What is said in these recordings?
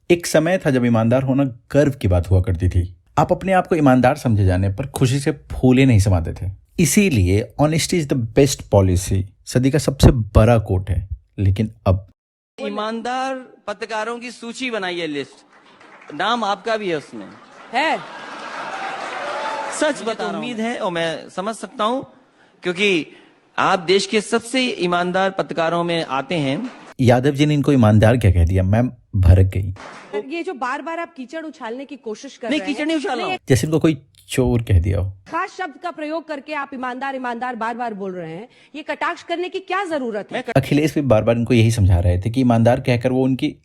एक समय था जब ईमानदार होना गर्व की बात हुआ करती थी। आप अपने आप को ईमानदार समझे जाने पर खुशी से फूले नहीं समाते थे। इसीलिए honesty is the best policy सदी का सबसे बड़ा कोट है। लेकिन अब ईमानदार पत्रकारों की सूची बनाइए, लिस्ट, नाम आपका भी है उसमें है। सच बता उम्मीद है और मैं समझ सकता हूं क्योंकि आप देश के सबसे ईमानदार पत्रकारों में आते हैं। यादव जी ने इनको ईमानदार क्या कह दिया, मैम भड़क गई। ये जो बार बार आप कीचड़ उछालने की कोशिश कर नहीं, रहे हैं, कीचड़ नहीं उछाल रहा हूं। जैसे इनको कोई चोर कह दिया हो। खास शब्द का प्रयोग करके आप ईमानदार ईमानदार बार बार बोल रहे हैं, ये कटाक्ष करने की क्या जरूरत है? अखिलेश भी बार बार इनको यही समझा रहे थे कि ईमानदार कहकर वो उनकी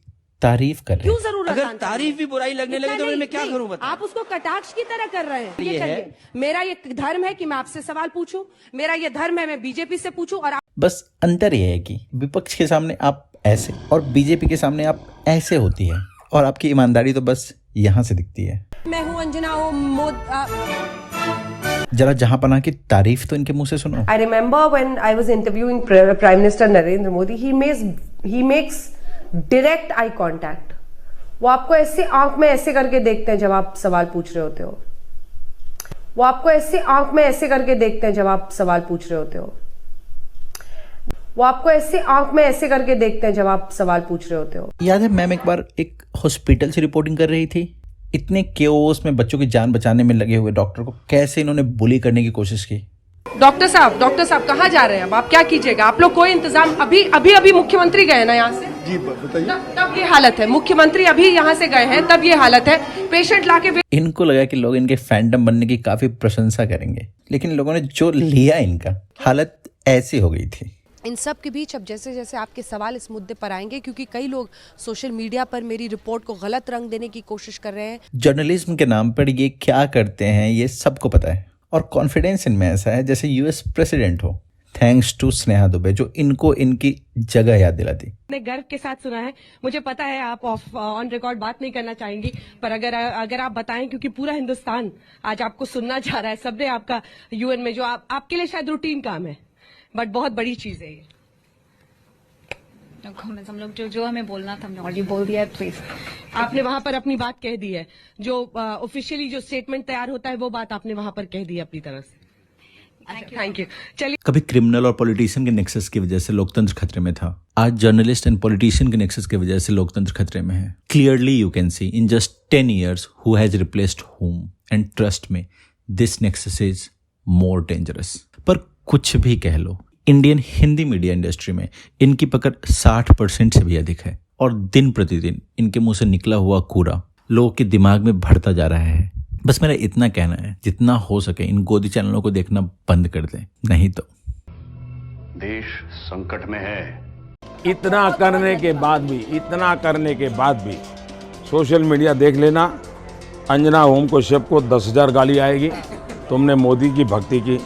तारीफ कर रहे क्यों हैं। जरूरत? अगर तारीफ भी बुराई लगने लगे तो मैं क्या करूं बता? आप उसको कटाक्ष की तरह कर रहे हैं। ये है। मेरा ये धर्म है कि मैं आपसे सवाल पूछूं, मेरा ये धर्म है मैं बीजेपी से पूछूं, और बस अंतर यह है कि विपक्ष के सामने आप ऐसे और बीजेपी के सामने आप ऐसे होती है और आपकी ईमानदारी तो बस यहाँ से दिखती है। मैं हूं अंजना जरा जहां पना की तारीफ तो इनके मुंह से सुनो। I remember when I was interviewing Prime Minister Narendra Modi, he makes direct eye contact. वो आपको ऐसे आंख में ऐसे करके देखते हैं जब आप सवाल पूछ रहे होते हो। वो आपको ऐसे आंख में ऐसे करके देखते हैं जब आप सवाल पूछ रहे होते हो। वो आपको ऐसे आंख में ऐसे करके देखते हैं जब आप सवाल पूछ रहे होते हो। याद है मैम एक बार एक हॉस्पिटल से रिपोर्टिंग कर रही थी। इतने केओस में बच्चों की जान बचाने में लगे हुए डॉक्टर को कैसे इन्होंने बुली करने की कोशिश की। डॉक्टर साहब कहाँ जा रहे हैं? अब आप क्या कीजिएगा? आप लोग कोई इंतजाम, अभी मुख्यमंत्री गए ना यहाँ से? जी बताइए। तब ये हालत है, मुख्यमंत्री अभी यहाँ से गए हैं तब ये हालत है। पेशेंट लाके इनको लगा कि लोग इनके फैंडम बनने की काफी प्रशंसा करेंगे, लेकिन लोगों ने जो लिया इनका हालत ऐसी हो गई थी। इन सब के बीच अब जैसे जैसे आपके सवाल इस मुद्दे पर आएंगे, क्योंकि कई लोग सोशल मीडिया पर मेरी रिपोर्ट को गलत रंग देने की कोशिश कर रहे हैं। जर्नलिज्म के नाम पर ये क्या करते हैं ये सबको पता है और कॉन्फिडेंस इनमें ऐसा है जैसे यूएस प्रेसिडेंट हो। थैंक्स टू स्नेहा दुबे जो इनको इनकी जगह याद दिलाती। मैंने गर्व के साथ सुना है। मुझे पता है आप ऑन रिकॉर्ड बात नहीं करना चाहेंगी, पर अगर आप बताएं, क्योंकि पूरा हिंदुस्तान आज आपको सुनना चाह रहा है। सबने आपका यूएन में, जो आपके लिए शायद रूटीन काम है, बट बहुत बड़ी चीज है ये। हम लोग जो हमें बोलना था हमने ऑलरेडी बोल दिया है। प्लीज, आपने वहां पर अपनी बात कह दी है। जो ऑफिशियली जो स्टेटमेंट तैयार होता है वो बात आपने वहां पर कह दी अपनी तरफ से। Thank you. चलिए, कभी क्रिमिनल और पॉलिटिशियन के नेक्सस की वजह से लोकतंत्र खतरे में था। आज जर्नलिस्ट एंड पॉलिटिशियन के नेक्सस की वजह से लोकतंत्र खतरे में है। Clearly you can see in just 10 years who has replaced whom, and trust में this nexus is more dangerous. पर कुछ भी कह लो, इंडियन हिंदी मीडिया इंडस्ट्री में इनकी पकड़ 60% से भी अधिक है और दिन प्रतिदिन इनके मुंह से निकला हुआ कूड़ा लोगों के दिमाग में भरता जा रहा है। बस मेरा इतना कहना है, जितना हो सके इन गोदी चैनलों को देखना बंद कर दें, नहीं तो देश संकट में है। इतना करने के बाद भी सोशल मीडिया देख लेना, अंजना होम को शेफ को 10,000 गाली आएगी। तुमने मोदी की भक्ति की,